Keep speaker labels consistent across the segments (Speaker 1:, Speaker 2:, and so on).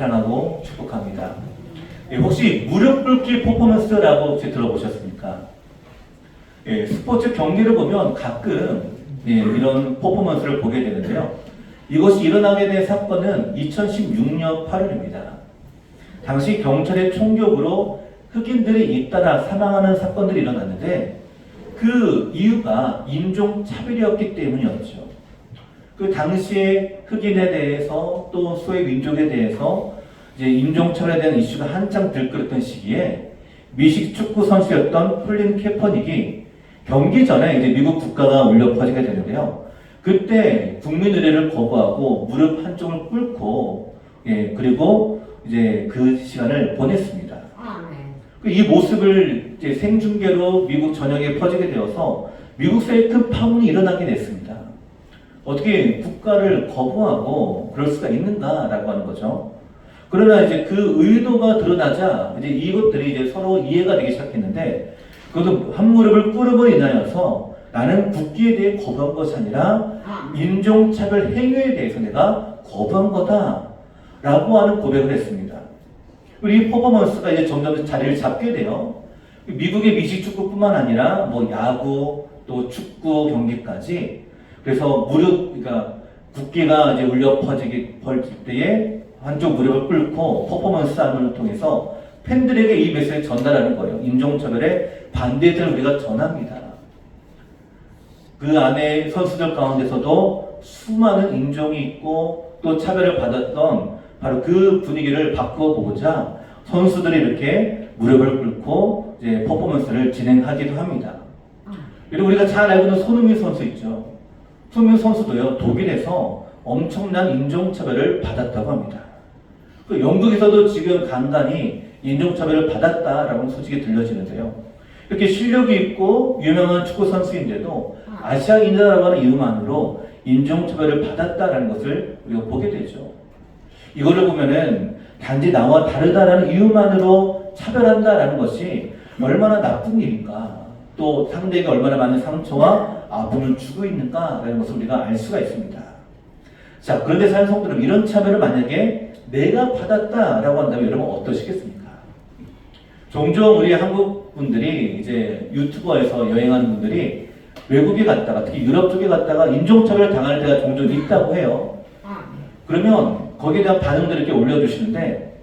Speaker 1: 사랑하고 축복합니다. 예, 혹시 무릎 꿇기 퍼포먼스라고 혹시 들어보셨습니까? 예, 스포츠 경기를 보면 가끔 이런 퍼포먼스를 보게 되는데요. 이것이 일어나게 된 사건은 2016년 8월입니다. 당시 경찰의 총격으로 흑인들이 잇따라 사망하는 사건들이 일어났는데 그 이유가 인종차별이었기 때문이었죠. 그 당시에 흑인에 대해서 또 소외 민족에 대해서 이제 인종차별에 대한 이슈가 한창 들끓었던 시기에 미식 축구 선수였던 콜린 캐퍼닉이 경기 전에 이제 미국 국가가 울려 퍼지게 되는데요. 그때 국민 의례를 거부하고 무릎 한쪽을 꿇고 그리고 이제 그 시간을 보냈습니다. 이 모습을 이제 생중계로 미국 전역에 퍼지게 되어서 미국 사회에 큰 파문이 일어나게 됐습니다. 어떻게 국가를 거부하고 그럴 수가 있는가라고 하는 거죠. 그러나 이제 그 의도가 드러나자 이제 이것들이 이제 서로 이해가 되기 시작했는데 그것도 한 무릎을 꿇음으로 인하여서 나는 국기에 대해 거부한 것이 아니라 인종차별 행위에 대해서 내가 거부한 거다라고 하는 고백을 했습니다. 이 퍼포먼스가 이제 점점 자리를 잡게 돼요. 미국의 미식축구뿐만 아니라 뭐 야구 또 축구 경기까지 그래서 그러니까 국기가 이제 울려 퍼질 때에 한쪽 무릎을 꿇고 퍼포먼스 하는 통해서 팬들에게 이 메시지를 전달하는 거예요. 인종차별에 반대를 우리가 전합니다. 그 안에 선수들 가운데서도 수많은 인종이 있고 또 차별을 받았던 바로 그 분위기를 바꿔보고자 선수들이 이렇게 무릎을 꿇고 이제 퍼포먼스를 진행하기도 합니다. 그리고 우리가 잘 알고 있는 손흥민 선수 있죠. 손흥민 선수도요, 독일에서 엄청난 인종차별을 받았다고 합니다. 그 영국에서도 지금 간간히 인종차별을 받았다라는 소식이 들려지는데요. 이렇게 실력이 있고 유명한 축구 선수인데도 아시아인이라고 하는 이유만으로 인종차별을 받았다라는 것을 우리가 보게 되죠. 이거를 보면은 단지 나와 다르다라는 이유만으로 차별한다라는 것이 얼마나 나쁜 일인가, 또 상대에게 얼마나 많은 상처와 아픔을 주고 있는가라는 것을 우리가 알 수가 있습니다. 자, 그런데 사는 성도는 이런 차별을 만약에 내가 받았다라고 한다면 여러분 어떠시겠습니까? 종종 우리 한국 분들이 이제 유튜버에서 여행하는 분들이 외국에 갔다가 특히 유럽 쪽에 갔다가 인종차별을 당할 때가 종종 있다고 해요. 그러면 거기에 대한 반응들을 이렇게 올려주시는데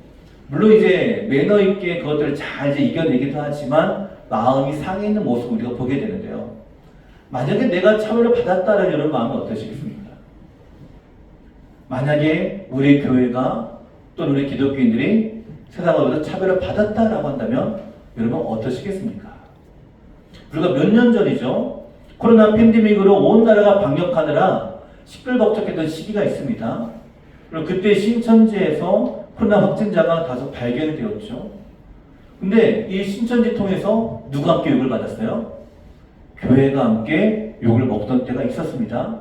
Speaker 1: 물론 이제 매너 있게 그것들을 잘 이제 이겨내기도 하지만 마음이 상해 있는 모습을 우리가 보게 되는데요. 만약에 내가 차별을 받았다는 여러분 마음은 어떠시겠습니까? 만약에 우리 교회가 또는 우리 기독교인들이 세상으로부터 차별을 받았다라고 한다면 여러분 어떠시겠습니까? 불과 몇 년 전이죠. 코로나 팬데믹으로 온 나라가 방역하느라 시끌벅적했던 시기가 있습니다. 그리고 그때 신천지에서 코로나 확진자가 다소 발견이 되었죠. 근데 이 신천지 통해서 누가 함께 욕을 받았어요? 교회가 함께 욕을 먹던 때가 있었습니다.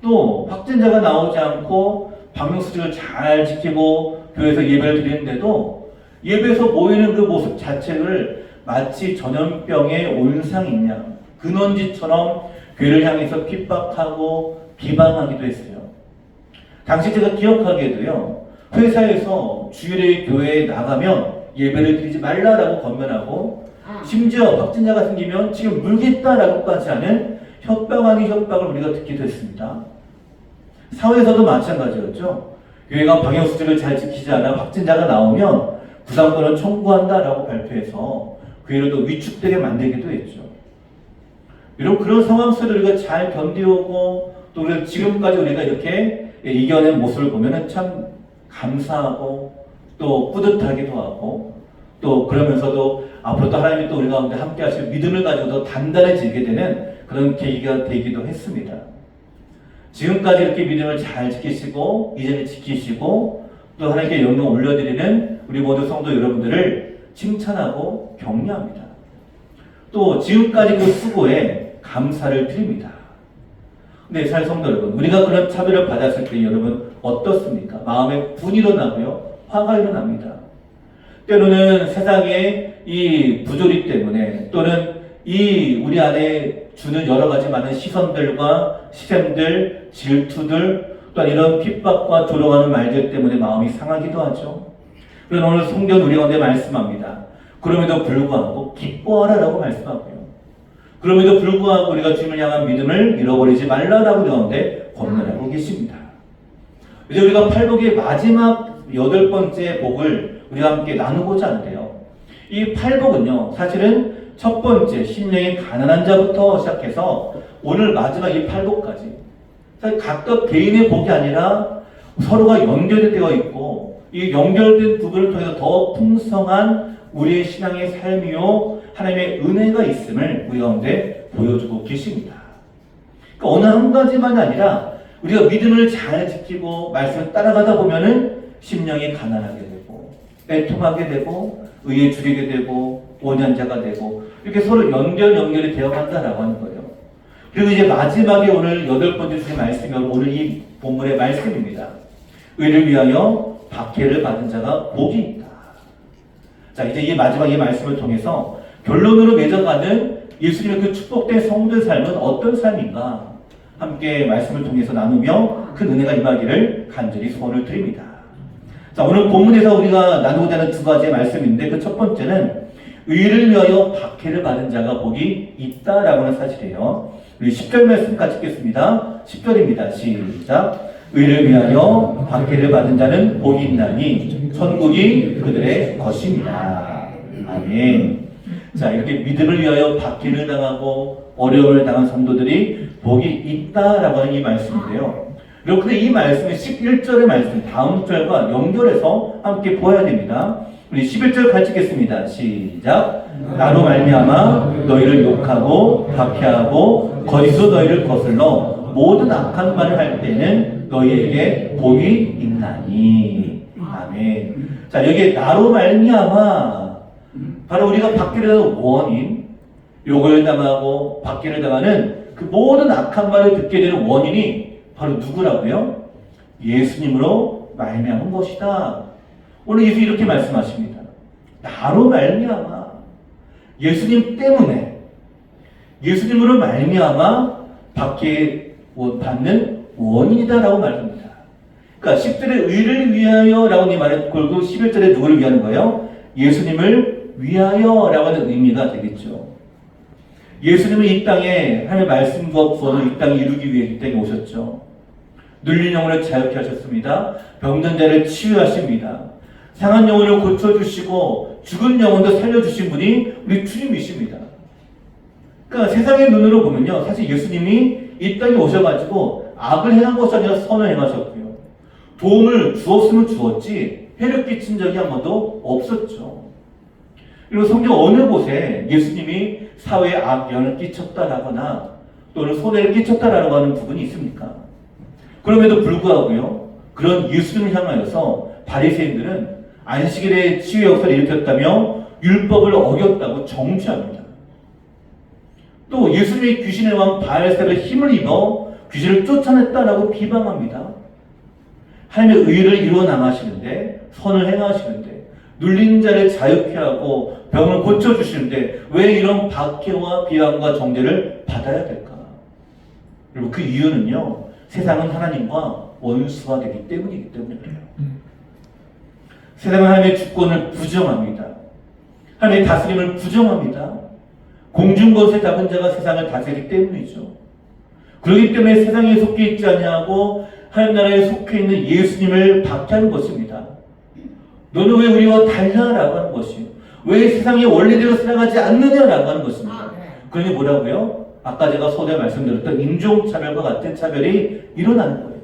Speaker 1: 또 확진자가 나오지 않고 방역수칙을 잘 지키고 교회에서 예배를 드리는데도 예배에서 모이는 그 모습 자체를 마치 전염병의 온상인 양 근원지처럼 교회를 향해서 핍박하고 비방하기도 했어요. 당시 제가 기억하기에도요, 회사에서 주일에 교회에 나가면 예배를 드리지 말라라고 권면하고 심지어 확진자가 생기면 지금 물겠다라고까지 하는 협박 아닌 협박을 우리가 듣기도 했습니다. 사회에서도 마찬가지였죠. 교회가 방역수칙을 잘 지키지 않아 확진자가 나오면 구상권을 청구한다라고 발표해서 교회를 또 위축되게 만들기도 했죠. 이런 그런 상황 속에서 우리가 잘 견디오고 또 지금까지 우리가 이렇게 이겨낸 모습을 보면은 참 감사하고 또 뿌듯하기도 하고 또 그러면서도 앞으로 또 하나님이 또 우리 가운데 함께 하실 믿음을 가지고 더 단단해지게 되는 그런 계기가 되기도 했습니다. 지금까지 이렇게 믿음을 잘 지키시고 이제는 지키시고 또 하나님께 영광 올려드리는 우리 모두 성도 여러분들을 칭찬하고 격려합니다. 또 지금까지 그 수고에 감사를 드립니다. 네, 사랑하는 성도 여러분, 우리가 그런 차별을 받았을 때 여러분 어떻습니까? 마음에 분이 일어나고요, 화가 일어납니다. 때로는 세상의 이 부조리 때문에 또는 이 우리 안에 주는 여러 가지 많은 시선들과 시샘들, 질투들 또한 이런 핍박과 조롱하는 말들 때문에 마음이 상하기도 하죠. 그래서 오늘 성경 우리 가운데 말씀합니다. 그럼에도 불구하고 기뻐하라라고 말씀하고요. 그럼에도 불구하고 우리가 주님을 향한 믿음을 잃어버리지 말라라고 우리 가운데 권면하고 계십니다. 이제 우리가 팔복의 마지막 8번째 복을 우리가 함께 나누고자 하는데요. 이 팔복은요, 사실은 첫 번째 심령이 가난한 자부터 시작해서 오늘 마지막 이 팔복까지 사실 각각 개인의 복이 아니라 서로가 연결되어 있고 이 연결된 부분을 통해서 더 풍성한 우리의 신앙의 삶이요 하나님의 은혜가 있음을 우리 가운데 보여주고 계십니다. 그러니까 어느 한 가지만이 아니라 우리가 믿음을 잘 지키고 말씀을 따라가다 보면은 심령이 가난하게 되고 애통하게 되고 의에 줄이게 되고 온연자가 되고 이렇게 서로 연결이 되어간다라고 하는 거예요. 그리고 이제 마지막에 오늘 8번째 주신 말씀이 오늘 이 본문의 말씀입니다. 의를 위하여 박해를 받은 자가 복이 있다. 자, 이제 이 마지막 이 말씀을 통해서 결론으로 맺어가는 예수님의 그 축복된 성도의 삶은 어떤 삶인가 함께 말씀을 통해서 나누며 큰 은혜가 임하기를 간절히 소원을 드립니다. 자, 오늘 본문에서 우리가 나누고자 하는 2가지의 말씀인데 그 첫 번째는 의를 위하여 박해를 받은 자가 복이 있다라고 하는 사실이에요. 우리 10절 말씀 같이 읽겠습니다. 10절입니다. 시작. 의를 위하여 박해를 받은 자는 복이 있나니 천국이 그들의 것입니다. 아멘. 자, 이렇게 믿음을 위하여 박해를 당하고 어려움을 당한 성도들이 복이 있다라고 하는 이 말씀인데요. 그런데 이 말씀은 11절의 말씀, 다음 절과 연결해서 함께 보아야 됩니다. 우리 11절 같이 읽겠습니다. 시작. 나로 말미암아 너희를 욕하고 박해하고 거짓으로 너희를 거슬러 모든 악한 말을 할 때는 너희에게 복이 있나니. 아멘. 자, 여기에 나로 말미암아 바로 우리가 박해를 당하는 원인, 욕을 당하고 박해를 당하는 그 모든 악한 말을 듣게 되는 원인이 바로 누구라고요? 예수님으로 말미암은 것이다. 오늘 예수 이렇게 말씀하십니다. 나로 말미암아 예수님 때문에 예수님으로 말미암아 박해 받는 원인이다라고 말합니다. 그러니까 10절에 의를 위하여라고 말을 걸고 11절에 누구를 위하는 거예요? 예수님을 위하여라고 하는 의미가 되겠죠. 예수님은 이 땅에 하나님의 말씀과 구원을 이 땅에 이루기 위해 이 땅에 오셨죠. 눌린 영혼을 자유케 하셨습니다. 병든 자를 치유하십니다. 상한 영혼을 고쳐주시고 죽은 영혼도 살려주신 분이 우리 주님이십니다. 그러니까 세상의 눈으로 보면요, 사실 예수님이 이 땅에 오셔가지고 악을 행한 것이 아니라 선을 행하셨고요. 도움을 주었으면 주었지 해를 끼친 적이 한 번도 없었죠. 그리고 성경 어느 곳에 예수님이 사회에 악영향을 끼쳤다라거나 또는 손해를 끼쳤다라고 하는 부분이 있습니까? 그럼에도 불구하고요, 그런 예수님을 향하여서 바리새인들은 안식일에 치유 역사를 일으켰다며 율법을 어겼다고 정죄합니다. 또 예수님이 귀신의 왕 바알세바의 힘을 입어 귀신을 쫓아냈다라고 비방합니다. 하나님의 의를 이루어 나가시는데, 선을 행하시는데, 눌린 자를 자유케 하고 병을 고쳐주시는데 왜 이런 박해와 비방과 정죄를 받아야 될까? 그리고 그 이유는요, 세상은 하나님과 원수가 되기 때문이기 때문에 그래요. 세상은 하나님의 주권을 부정합니다. 하나님의 다스림을 부정합니다. 공중권세 잡은 자가 세상을 다스리기 때문이죠. 그렇기 때문에 세상에 속해 있지 아니하고 하나님 나라에 속해 있는 예수님을 박해하는 것입니다. 너는 왜 우리와 달라라고 하는 것이요, 왜 세상의 원리대로 살아가지 않느냐라고 하는 것입니다. 그러니 뭐라고요? 아까 제가 서두에 말씀드렸던 인종차별과 같은 차별이 일어나는 거예요.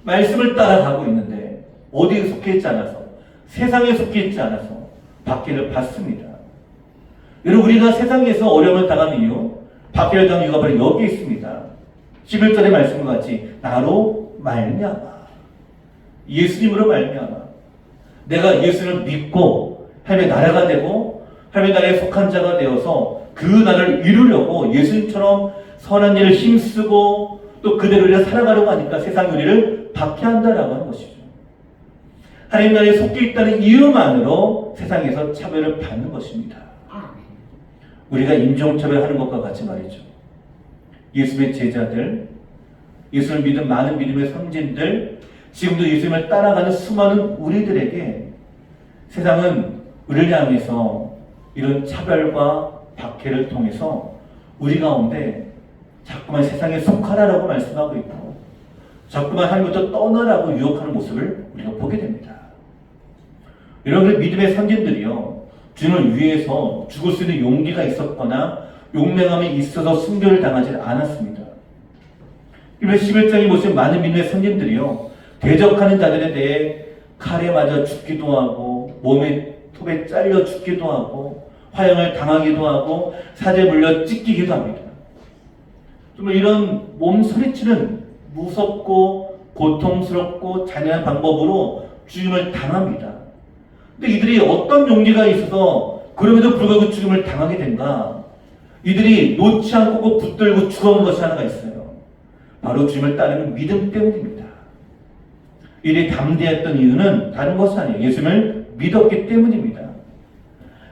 Speaker 1: 말씀을 따라가고 있는데 어디에 속해 있지 않아서, 세상에 속해 있지 않아서 박해를 받습니다. 여러분, 우리가 세상에서 어려움을 당하는 이유, 박해를 당하는 이유가 바로 여기 있습니다. 11절의 말씀과 같이 나로 말미암아, 예수님으로 말미암아 내가 예수를 믿고 하나님의 나라가 되고 하나님의 나라에 속한 자가 되어서 그 나라를 이루려고 예수님처럼 선한 일을 힘쓰고 또 그대로 우리가 살아가려고 하니까 세상이 우리를 박해한다라고 하는 것이죠. 하나님 나라에 속해 있다는 이유만으로 세상에서 차별을 받는 것입니다. 우리가 인종차별하는 것과 같이 말이죠. 예수님의 제자들, 예수를 믿은 많은 믿음의 선진들, 지금도 예수님을 따라가는 수많은 우리들에게 세상은 우리를 향해서 이런 차별과 박해를 통해서 우리 가운데 자꾸만 세상에 속하라라고 말씀하고 있고 자꾸만 하나님부터 떠나라고 유혹하는 모습을 우리가 보게 됩니다. 여러분, 믿음의 선진들이요, 주님을 위해서 죽을 수 있는 용기가 있었거나 용맹함이 있어서 순교를 당하지 않았습니다. 이번 11장에 보시면 많은 믿음의 선진들이요, 대적하는 자들에 대해 칼에 맞아 죽기도 하고 몸에 톱에 잘려 죽기도 하고 화형을 당하기도 하고 사제에 물려 찢기기도 합니다. 정말 이런 몸소리치는 무섭고 고통스럽고 잔인한 방법으로 죽임을 당합니다. 근데 이들이 어떤 용기가 있어서 그럼에도 불구하고 죽임을 당하게 된가? 이들이 놓지 않고 붙들고 죽어온 것이 하나가 있어요. 바로 주님을 따르는 믿음 때문입니다. 이들이 담대했던 이유는 다른 것이 아니에요. 예수님을 믿었기 때문입니다.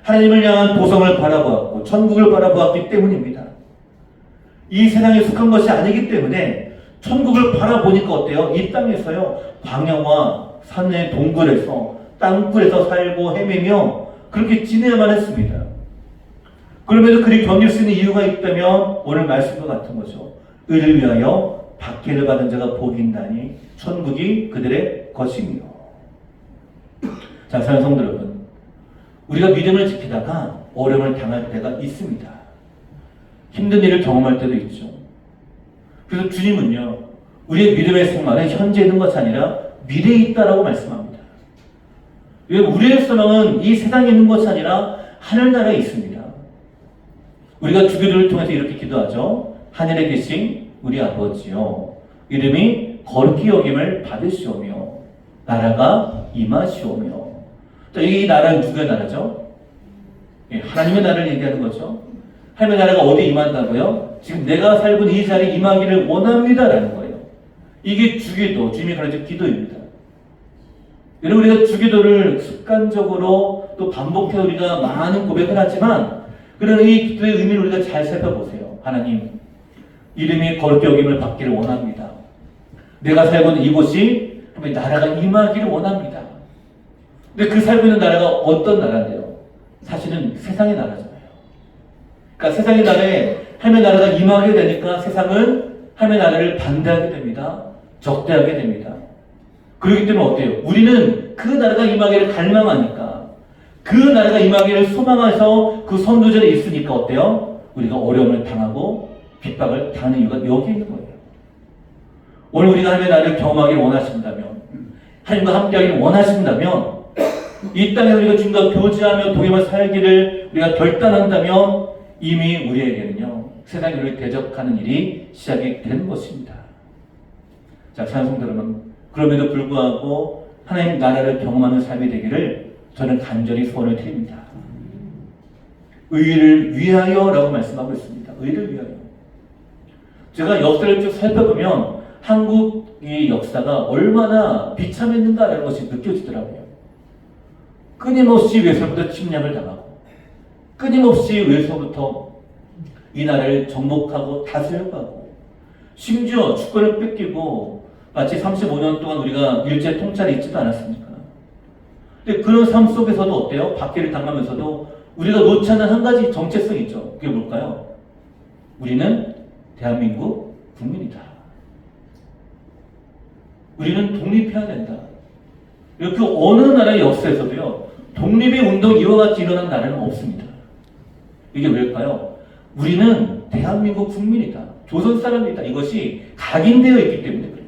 Speaker 1: 하나님을 향한 도성을 바라보았고 천국을 바라보았기 때문입니다. 이 세상에 속한 것이 아니기 때문에 천국을 바라보니까 어때요? 이 땅에서요, 광야와 산의 동굴에서 땅굴에서 살고 헤매며 그렇게 지내야만 했습니다. 그럼에도 그리 견딜 수 있는 이유가 있다면 오늘 말씀과 같은 거죠. 의를 위하여 박해를 받은 자가 복이 있나니 천국이 그들의 것이며. 자, 사랑하는 성도 여러분, 우리가 믿음을 지키다가 어려움을 당할 때가 있습니다. 힘든 일을 경험할 때도 있죠. 그래서 주님은요, 우리의 믿음의 생활은 현재 있는 것이 아니라 미래에 있다라고 말씀합니다. 우리의 소망은 이 세상에 있는 것이 아니라 하늘나라에 있습니다. 우리가 주기도를 통해서 이렇게 기도하죠. 하늘에 계신 우리 아버지요, 이름이 거룩히 여김을 받으시오며 나라가 임하시오며. 자, 이 나라는 누구의 나라죠? 하나님의 나라를 얘기하는 거죠. 하나님의 나라가 어디 임한다고요? 지금 내가 살고 있는 이 자리에 임하기를 원합니다라는 거예요. 이게 주기도, 주님이 가르친 기도입니다. 여러분, 우리가 주기도를 습관적으로 또 반복해서 우리가 많은 고백을 하지만 그런 이 기도의 의미를 우리가 잘 살펴보세요. 하나님, 이름이 거룩히 여김을 받기를 원합니다. 내가 살고 있는 이곳이 나라가 임하기를 원합니다. 근데 그 살고 있는 나라가 어떤 나라인데요? 사실은 세상의 나라잖아요. 그러니까 세상의 나라에 하나님의 나라가 임하게 되니까 세상은 하나님의 나라를 반대하게 됩니다. 적대하게 됩니다. 그렇기 때문에 어때요? 우리는 그 나라가 임하기를 갈망하니까, 그 나라가 임하기를 소망해서 그 선두전에 있으니까 어때요? 우리가 어려움을 당하고 핍박을 당하는 이유가 여기 있는 거예요. 오늘 우리가 하나님의 나라를 경험하기를 원하신다면, 하나님과 함께하기를 원하신다면, 이 땅에 우리가 주님과 교제하며 동행하며 살기를 우리가 결단한다면 이미 우리에게는요, 세상이 우리를 대적하는 일이 시작이 되는 것입니다. 자, 사랑하는 성도 여러분, 그럼에도 불구하고 하나님 나라를 경험하는 삶이 되기를 저는 간절히 소원을 드립니다. 의를 위하여라고 말씀하고 있습니다. 의를 위하여. 제가 역사를 쭉 살펴보면 한국의 역사가 얼마나 비참했는가라는 것이 느껴지더라고요. 끊임없이 외세로부터 침략을 당하고 끊임없이 외세로부터 이 나라를 정복하고 다스려고 하고 심지어 주권을 뺏기고 마치 35년 동안 우리가 일제 통찰이 있지도 않았습니까? 근데 그런 삶 속에서도 어때요? 박해를 당하면서도 우리가 놓지 않는 한 가지 정체성이 있죠. 그게 뭘까요? 우리는 대한민국 국민이다. 우리는 독립해야 된다. 그 어느 나라의 역사에서도요, 독립의 운동이 이와 같이 일어난 나라는 없습니다. 이게 왜일까요? 우리는 대한민국 국민이다. 조선 사람이다. 이것이 각인되어 있기 때문에 그래요.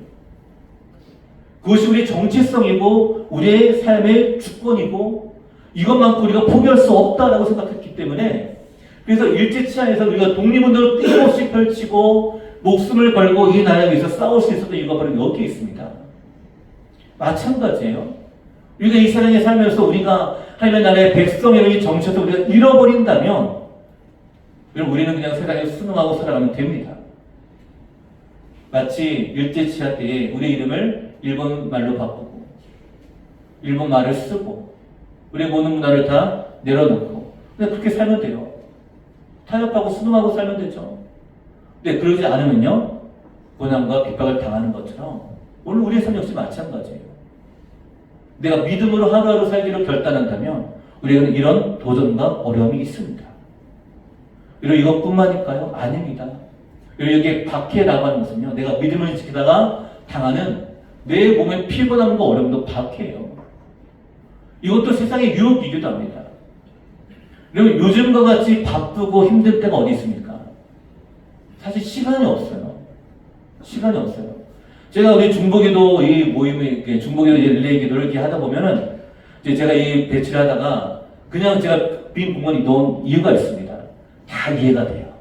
Speaker 1: 그것이 우리의 정체성이고 우리의 삶의 주권이고 이것만큼 우리가 포기할 수 없다라고 생각했기 때문에, 그래서 일제치하에서 우리가 독립운동을 끊임없이 펼치고 목숨을 걸고 이 나라에 위해서 싸울 수 있었던 이유가 바로 여기에 있습니다. 마찬가지예요. 우리가 이 세상에 살면서 우리가 하나님의 나라의 백성의 정체성을 우리가 잃어버린다면 우리는 그냥 세상에 순응하고 살아가면 됩니다. 마치 일제치하 때에 우리 이름을 일본 말로 바꾸고 일본 말을 쓰고 우리의 모든 문화를 다 내려놓고 그냥 그렇게 살면 돼요. 타협하고 순응하고 살면 되죠. 근데 그러지 않으면요, 고난과 핍박을 당하는 것처럼 오늘 우리의 삶 역시 마찬가지예요. 내가 믿음으로 하루하루 살기로 결단한다면 우리는 이런 도전과 어려움이 있습니다. 그리고 이것뿐만일까요? 아닙니다. 그리고 여기에 박해라고 하는 것은요, 내가 믿음을 지키다가 당하는 내 몸의 피곤함과 어려움도 박해예요. 이것도 세상의 유혹이기도 합니다. 그리고 요즘과 같이 바쁘고 힘들 때가 어디 있습니까? 사실 시간이 없어요. 시간이 없어요. 제가 우리 중보기도 이 모임에, 중보기도 릴레이 기도를 이렇게 하다 보면은, 이제 제가 이 배치를 하다가 그냥 제가 빈 공간에 넣은 이유가 있습니다. 다 이해가 돼요.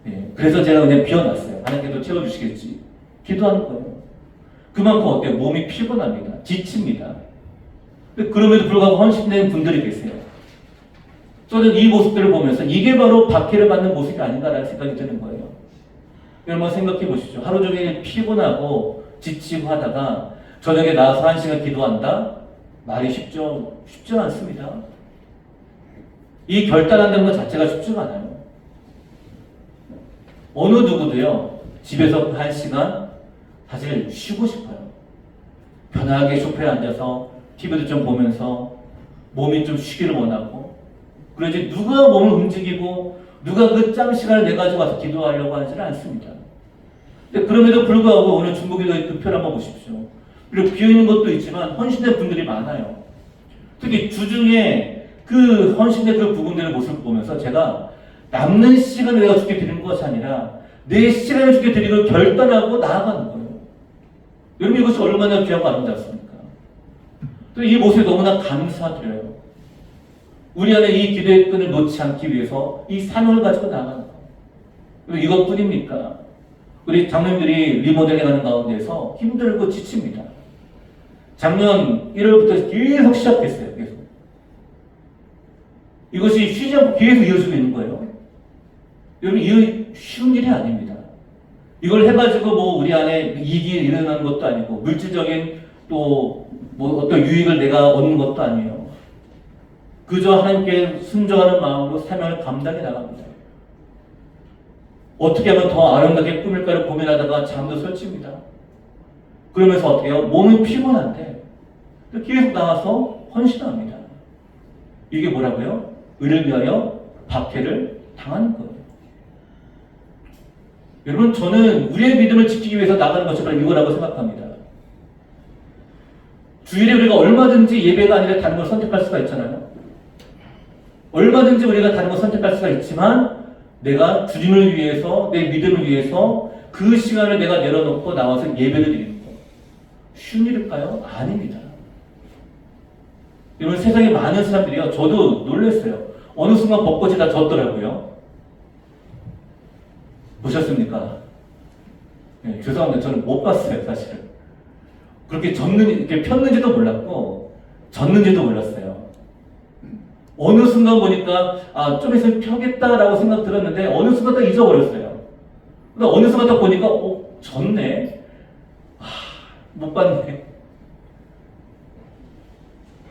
Speaker 1: 예, 그래서 제가 그냥 비워놨어요. 하나님께서 채워주시겠지. 기도하는 거예요. 그만큼 어때요? 몸이 피곤합니다. 지칩니다. 그럼에도 불구하고 헌신된 분들이 계세요. 저는 이 모습들을 보면서 이게 바로 박해를 받는 모습이 아닌가라는 생각이 드는 거예요. 여러분 생각해 보시죠. 하루 종일 피곤하고 지치고 하다가 저녁에 나와서 1시간 기도한다? 말이 쉽지 않습니다. 이 결단한다는 것 자체가 쉽지가 않아요. 어느 누구도요, 집에서 1시간 사실 쉬고 싶어요. 편하게 소파에 앉아서 TV도 좀 보면서 몸이 좀 쉬기를 원하고, 그러지 누가 몸을 움직이고 누가 그 짬 시간을 내가지고 와서 기도하려고 하지는 않습니다. 근데 그럼에도 불구하고 오늘 중보기도의 그 표를 한번 보십시오. 그리고 비어있는 것도 있지만 헌신된 분들이 많아요. 특히 주중에 그 헌신된 그 부분들의 모습을 보면서 제가 남는 시간을 내가 주께 드리는 것이 아니라 내 시간을 주께 드리고 결단하고 나아가는 거예요. 여러분 이것이 얼마나 귀하고 아름답습니까? 또 이 모습에 너무나 감사드려요. 우리 안에 이 기도의 끈을 놓지 않기 위해서 이 사명을 가지고 나아가는 거예요. 그리고 이것뿐입니까? 우리 장로님들이 리모델링하는 가운데서 힘들고 지칩니다. 작년 1월부터 계속 시작했어요. 계속. 이것이 쉬지 않고 계속 이어지고 있는 거예요. 여러분 이 쉬운 일이 아닙니다. 이걸 해가지고 뭐 우리 안에 이익이 일어나는 것도 아니고 물질적인 또 뭐 어떤 유익을 내가 얻는 것도 아니에요. 그저 하나님께 순종하는 마음으로 사명을 감당해 나갑니다. 어떻게 하면 더 아름답게 꾸밀까를 고민하다가 잠도 설칩니다. 그러면서 어떻게 해요? 몸은 피곤한데 계속 나와서 헌신합니다. 이게 뭐라고요? 의를 위하여 박해를 당하는 거예요. 여러분 저는 우리의 믿음을 지키기 위해서 나가는 것이 바로 이거라고 생각합니다. 주일에 우리가 얼마든지 예배가 아니라 다른 걸 선택할 수가 있잖아요. 얼마든지 우리가 다른 걸 선택할 수가 있지만 내가 주님을 위해서 내 믿음을 위해서 그 시간을 내가 내려놓고 나와서 예배를 드리는 거 쉬운 일일까요? 아닙니다. 여러분 세상에 많은 사람들이요. 저도 놀랐어요. 어느 순간 벚꽃이 다 졌더라고요. 보셨습니까? 네, 죄송합니다. 저는 못 봤어요, 사실은. 그렇게 이렇게 폈는지도 몰랐고, 졌는지도 몰랐어요. 어느 순간 보니까, 좀 있으면 펴겠다라고 생각 들었는데, 어느 순간 딱 잊어버렸어요. 근데 어느 순간 딱 보니까, 졌네? 못 봤네.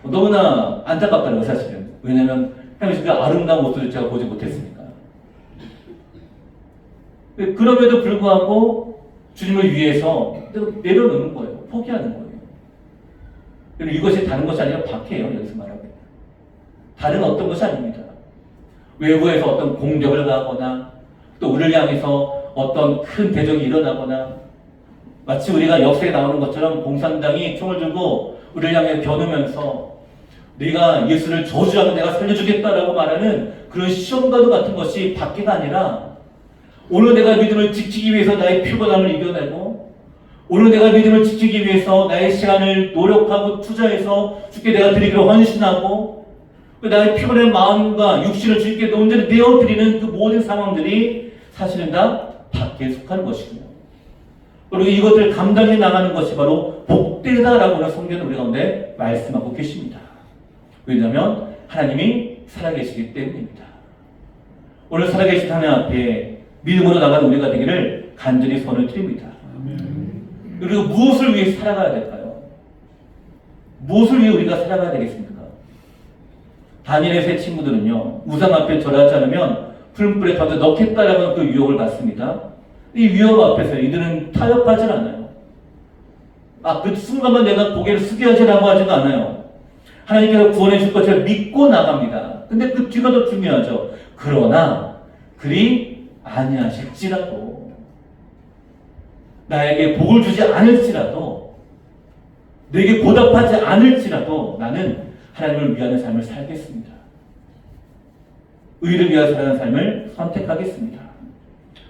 Speaker 1: 너무나 안타깝더라고요, 사실은. 왜냐면, 그 아름다운 모습을 제가 보지 못했으니까. 그럼에도 불구하고 주님을 위해서 내려놓는 거예요. 포기하는 거예요. 그리고 이것이 다른 것이 아니라 박해예요. 여기서 말하고 있는. 다른 어떤 것이 아닙니다. 외부에서 어떤 공격을 가거나 또 우리를 향해서 어떤 큰 대적이 일어나거나 마치 우리가 역사에 나오는 것처럼 공산당이 총을 들고 우리를 향해 겨누면서 네가 예수를 저주하고 내가 살려주겠다라고 말하는 그런 시험과도 같은 것이 박해가 아니라 오늘 내가 믿음을 지키기 위해서 나의 피곤함을 이겨내고 오늘 내가 믿음을 지키기 위해서 나의 시간을 노력하고 투자해서 주께 내가 드리기로 헌신하고 나의 피곤한 마음과 육신을 주께 온전히 내어드리는 그 모든 상황들이 사실은 다 박해에 속하는 것이고요. 그리고 이것들을 감당해 나가는 것이 바로 복되다라고 하는 성경은 우리 가운데 말씀하고 계십니다. 왜냐하면 하나님이 살아계시기 때문입니다. 오늘 살아계신 하나님 앞에 믿음으로 나가는 우리가 되기를 간절히 손을 드립니다. 그리고 무엇을 위해 살아가야 될까요? 무엇을 위해 우리가 살아가야 되겠습니까? 다니엘의 세 친구들은요, 우상 앞에 절하지 않으면 풀무불에 던져 넣겠다라는 그 유혹을 받습니다. 이 위협 앞에서 이들은 타협하지 않아요. 그 순간만 내가 고개를 숙여야지라고 하지도 않아요. 하나님께서 구원해 줄 것을 믿고 나갑니다. 근데 그 뒤가 더 중요하죠. 그러나 그리 아니하실지라도, 나에게 복을 주지 않을지라도, 너에게 보답하지 않을지라도 나는 하나님을 위하는 삶을 살겠습니다. 의를 위하여 살아가는 삶을 선택하겠습니다.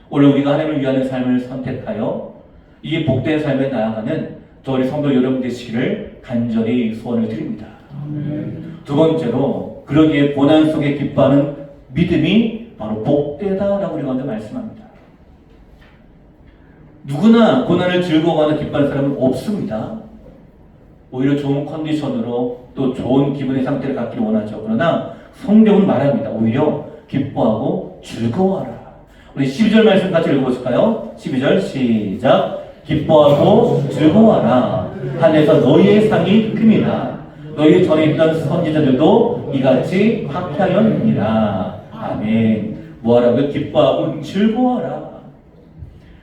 Speaker 1: 오늘 우리가 하나님을 위하는 삶을 선택하여 이 복된 삶에 나아가는 저희 성도 여러분 되시기를 간절히 소원을 드립니다. 두 번째로, 그러기에 고난 속에 기뻐하는 믿음이 바로 복되다라고 우리가 먼저 말씀합니다. 누구나 고난을 즐거워하는 기뻐하는 사람은 없습니다. 오히려 좋은 컨디션으로 또 좋은 기분의 상태를 갖기를 원하죠. 그러나 성경은 말합니다. 오히려 기뻐하고 즐거워하라. 우리 12절 말씀 같이 읽어보실까요? 12절 시작. 기뻐하고 즐거워하라. 하늘에서 너희의 상이 큼이라. 너희 전에 있던 선지자들도 이같이 학하였느니라. 아멘. 뭐하라고요? 기뻐하고 즐거워하라.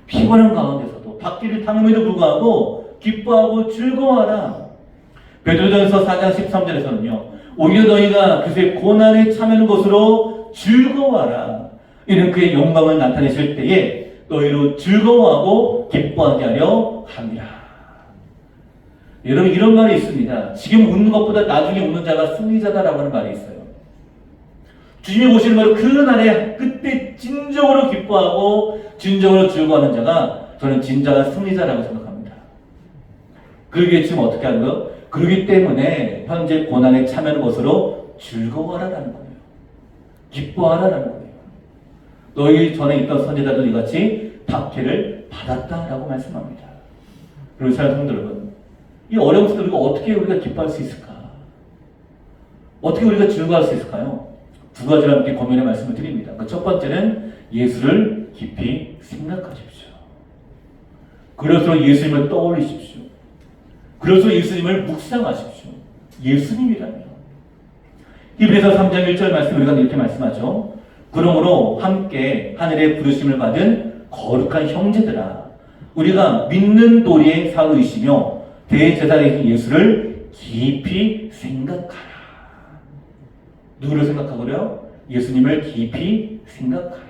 Speaker 1: 피곤한 가운데서도, 박해를 당함에도 불구하고 기뻐하고 즐거워하라. 베드로전서 4장 13절에서는요. 오히려 너희가 그새 고난에 참여하는 것으로 즐거워하라. 이는 그의 영광을 나타내실 때에 너희로 즐거워하고 기뻐하게 하려 함이라. 여러분, 이런 말이 있습니다. 지금 웃는 것보다 나중에 웃는 자가 승리자다라고 하는 말이 있어요. 주님이 오시는 바로 그 날에 그때 진정으로 기뻐하고 진정으로 즐거워하는 자가 저는 진정한 승리자라고 생각합니다. 그러기에 지금 어떻게 하는 거예요? 그러기 때문에 현재 고난에 참여하는 것으로 즐거워하라는 거예요. 기뻐하라는 거예요. 너희 전에 있던 선지자들 이같이 박해를 받았다라고 말씀합니다. 그리고 사랑하는 성도 여러분, 이 어려운 속에 어떻게 우리가 기뻐할 수 있을까? 어떻게 우리가 즐거워할 수 있을까요? 두 가지를 함께 고민의 말씀을 드립니다. 그 첫 번째는 예수를 깊이 생각하십시오. 그래서 예수님을 떠올리십시오. 그래서 예수님을 묵상하십시오. 예수님이라면. 히브리서 3장 1절 말씀 우리가 이렇게 말씀하죠. 그러므로 함께 하늘의 부르심을 받은 거룩한 형제들아, 우리가 믿는 도리의 사도이시며 대제사장이신 예수를 깊이 생각하라. 누구를 생각하고요? 예수님을 깊이 생각하라.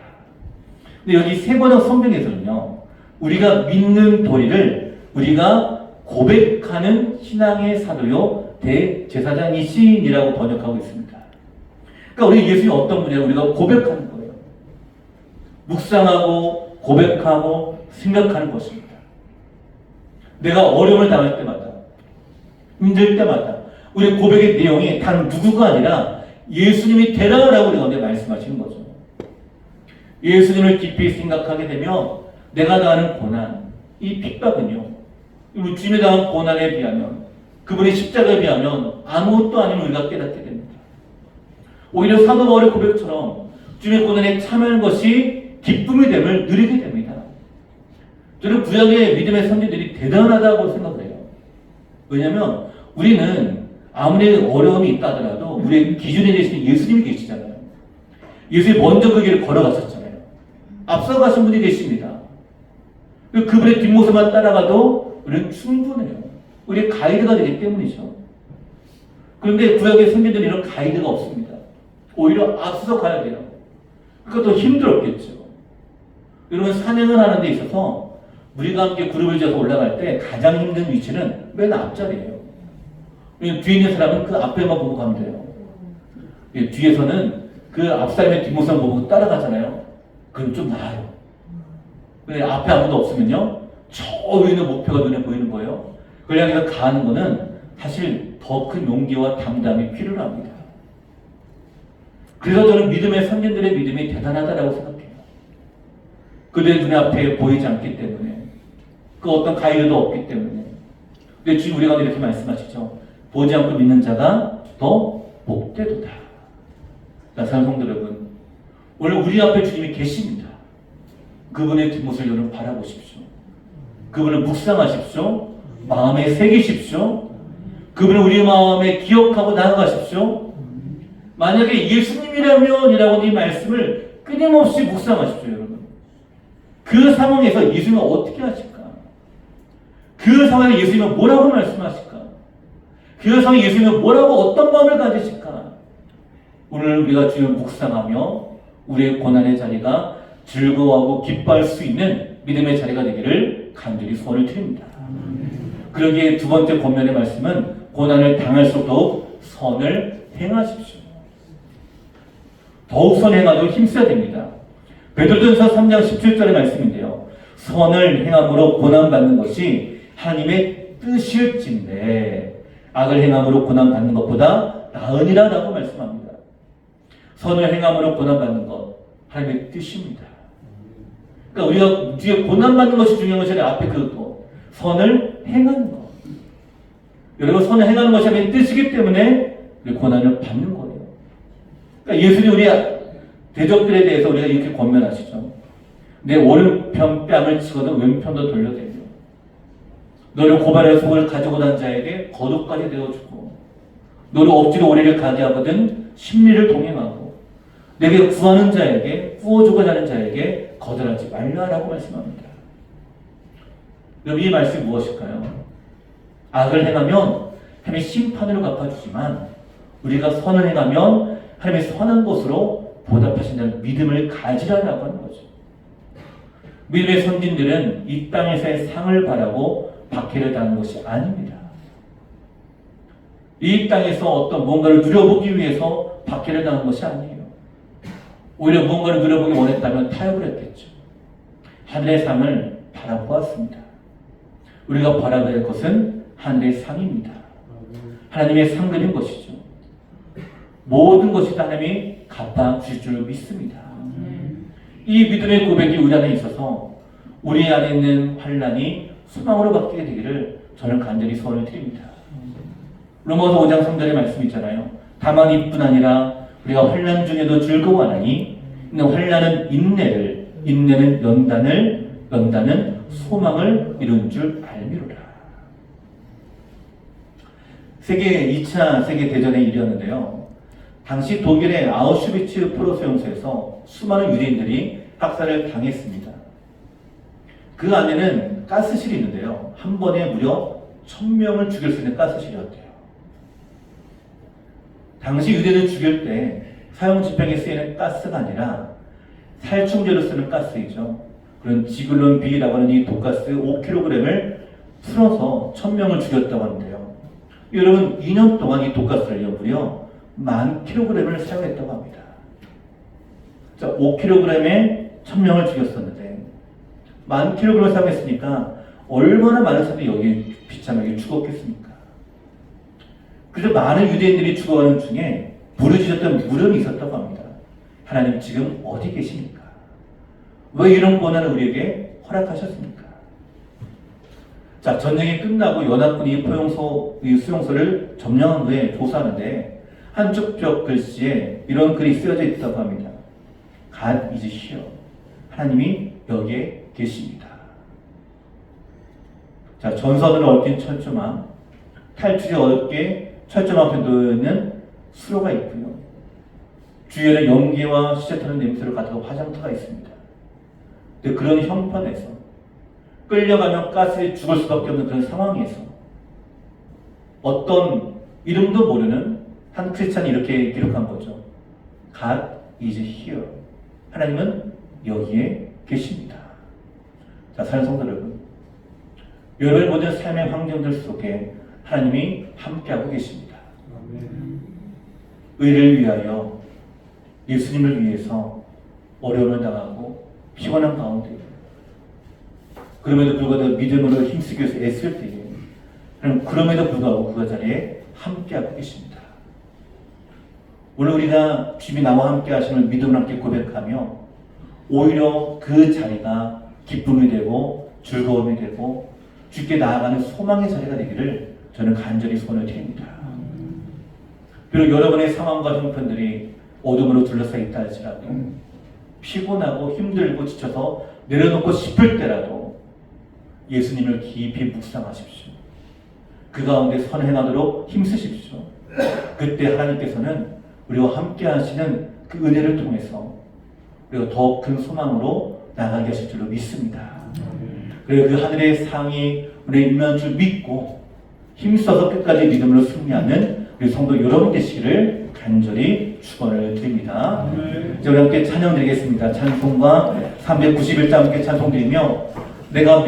Speaker 1: 근데 여기 세 번역 성경에서는요, 우리가 믿는 도리를 우리가 고백하는 신앙의 사도요 대제사장이신이라고 번역하고 있습니다. 그러니까 우리 예수님이 어떤 분이냐고 우리가 고백하는 거예요. 묵상하고 고백하고 생각하는 것입니다. 내가 어려움을 당할 때마다, 힘들 때마다 우리 고백의 내용이 단 누구가 아니라 예수님이 되라라고 우리가 언제 말씀하시는 거죠. 예수님을 깊이 생각하게 되면 내가 당하는 고난, 이 핍박은요, 주님이 당한 고난에 비하면, 그분의 십자가에 비하면 아무것도 아닌 우리가 깨닫게 됩니다. 오히려 사도 바울의 고백처럼 주님의 고난에 참여하는 것이 기쁨이 됨을 누리게 됩니다. 저는 구약의 믿음의 선지들이 대단하다고 생각해요. 왜냐하면 우리는 아무리 어려움이 있다 하더라도 우리의 기준이 되시는 예수님이 계시잖아요. 예수님이 먼저 그 길을 걸어가셨잖아요. 앞서가신 분이 계십니다. 그분의 뒷모습만 따라가도 우리는 충분해요. 우리의 가이드가 되기 때문이죠. 그런데 구약의 선지들은 이런 가이드가 없습니다. 오히려 앞서 가야 돼요. 그러니까 더 힘들었겠죠. 여러분, 사냥을 하는 데 있어서 우리가 함께 그룹을 지어서 올라갈 때 가장 힘든 위치는 맨 앞자리예요. 뒤에 있는 사람은 그 앞에만 보고 가면 돼요. 뒤에서는 그 앞사람의 뒷모습을 보고 따라가잖아요. 그럼 좀 나아요. 근데 앞에 아무도 없으면요, 저 위에 있는 목표가 눈에 보이는 거예요. 그걸 향해서 가는 거는 사실 더 큰 용기와 담담이 필요합니다. 그래서 저는 믿음의 선진들의 믿음이 대단하다고 생각해요. 그들의 눈앞에 보이지 않기 때문에, 그 어떤 가이드도 없기 때문에. 근데 지금 우리가 이렇게 말씀하시죠. 보지 않고 믿는 자가 더 복되도다. 사랑하는 성도 여러분, 오늘 우리 앞에 주님이 계십니다. 그분의 뒷모습을 여러분 바라보십시오. 그분을 묵상하십시오. 마음에 새기십시오. 그분을 우리 마음에 기억하고 나아가십시오. 만약에 예수님이라면 이라고 이 말씀을 끊임없이 묵상하십시오, 여러분. 그 상황에서 예수님은 어떻게 하실까? 그 상황에 예수님은 뭐라고 말씀하실까? 그 상황에 예수님은 뭐라고 어떤 마음을 가지실까? 오늘 우리가 주를 묵상하며 우리의 고난의 자리가 즐거워하고 기뻐할 수 있는 믿음의 자리가 되기를 간절히 소원을 드립니다. 그러기에 두 번째 권면의 말씀은 고난을 당할수록 더욱 선을 행하십시오. 더욱 선을 행하도록 힘써야 됩니다. 베드로전서 3장 17절의 말씀인데요. 선을 행함으로 고난받는 것이 하나님의 뜻일진데 악을 행함으로 고난받는 것보다 나으니라 라고 말씀합니다. 선을 행함으로 고난받는 것 하나님의 뜻입니다. 그러니까 우리가 뒤에 고난받는 것이 중요한 것이 아니라 앞에 그거 선을 행하는 것. 여러분 선을 행하는 것이 하나님의 뜻이기 때문에 우리 고난을 받는 거예요. 그러니까 예수님 우리 대적들에 대해서 우리가 이렇게 권면하시죠. 내 오른편 뺨을 치거든 왼편도 돌려대며 너를 고발할 속을 가지고 난 자에게 거룩까지 되어주고 너를 억지로 오리를 가게 하거든 심리를 동행하고 내게 구하는 자에게 구워주고자 하는 자에게 거절하지 말라라고 말씀합니다. 여러분 이 말씀이 무엇일까요? 악을 행하면 하나님의 심판으로 갚아주지만 우리가 선을 행하면 하나님의 선한 것으로 보답하신다는 믿음을 가지라라고 하는 거죠. 믿음의 선진들은 이 땅에서의 상을 바라고 박해를 당하는 것이 아닙니다. 이 땅에서 어떤 뭔가를 누려보기 위해서 박해를 당한 것이 아니에요. 오히려 무언가를 누려보기 원했다면 타협을 했겠죠. 하늘의 상을 바라보았습니다. 우리가 바라봐야 할 것은 하늘의 상입니다. 하나님의 상급인 것이죠. 모든 것이 하나님이 갚아주실 줄 믿습니다. 이 믿음의 고백이 우리 안에 있어서 우리 안에 있는 환난이 소망으로 바뀌게 되기를 저는 간절히 소원을 드립니다. 로마서 5장 3절의 말씀 있잖아요. 다만 이뿐 아니라 우리가 환난 중에도 즐거워하나니 환난은 인내를, 인내는 연단을, 연단은 소망을 이룬 줄 알미로라. 2차 세계대전의 일이었는데요. 당시 독일의 아우슈비츠 포로 수용소에서 수많은 유대인들이 학살을 당했습니다. 그 안에는 가스실이 있는데요. 한 번에 무려 1000명을 죽일 수 있는 가스실이었대요. 당시 유대인을 죽일 때 사형 집행에 쓰이는 가스가 아니라 살충제로 쓰는 가스이죠. 그런 지글론 B라고 하는 이 독가스 5kg을 풀어서 1000명을 죽였다고 하는데요. 여러분 2년 동안 이 독가스를 무려 10,000kg을 사용했다고 합니다. 자, 5kg에 1000명을 죽였었는데 10,000kg을 사용했으니까 얼마나 많은 사람들이 여기 비참하게 죽었겠습니까? 그래서 많은 유대인들이 죽어가는 중에 부르짖었던 물음이 있었다고 합니다. 하나님 지금 어디 계십니까? 왜 이런 고난을 우리에게 허락하셨습니까? 자, 전쟁이 끝나고 연합군이 이 수용소를 점령한 후에 조사하는데 한쪽 벽 글씨에 이런 글이 쓰여져 있다고 합니다. God is here. 하나님이 여기에 계십니다. 자, 전선을 얽힌 철조망, 탈출이 어렵게 철조망 편도에는 수로가 있고요. 주위에는 연기와 시체 타는 냄새를 가득한 화장터가 있습니다. 근데 그런 형편에서 끌려가면 가스에 죽을 수밖에 없는 그런 상황에서 어떤 이름도 모르는 한 크리스찬이 이렇게 기록한 거죠. God is here. 하나님은 여기에 계십니다. 자, 사랑하는 성도 여러분, 여러분의 모든 삶의 환경들 속에 하나님이 함께하고 계십니다. 의를 위하여 예수님을 위해서 어려움을 당하고 피곤한 가운데 그럼에도 불구하고 믿음으로 힘쓰기 위해서 애쓸 때에 하나님 그럼에도 불구하고 그 자리에 함께하고 계십니다. 오늘 우리가 주님이 나와 함께 하시는 믿음을 함께 고백하며 오히려 그 자리가 기쁨이 되고 즐거움이 되고 주께 나아가는 소망의 자리가 되기를 저는 간절히 소원을 드립니다. 비록 여러분의 상황과 형편들이 어둠으로 둘러싸여 있다 할지라도 피곤하고 힘들고 지쳐서 내려놓고 싶을 때라도 예수님을 깊이 묵상하십시오. 그 가운데 선행하도록 힘쓰십시오. 그때 하나님께서는 우리와 함께 하시는 그 은혜를 통해서 우리가 더 큰 소망으로 나가게 하실 줄로 믿습니다. 그리고 그 하늘의 상이 우리 임할 줄 믿고 힘써서 끝까지 믿음으로 승리하는 우리 성도 여러분 되시기를 간절히 축원을 드립니다. 이제 우리 함께 찬양 드리겠습니다. 찬송가 391장 함께 찬송 드리며 내가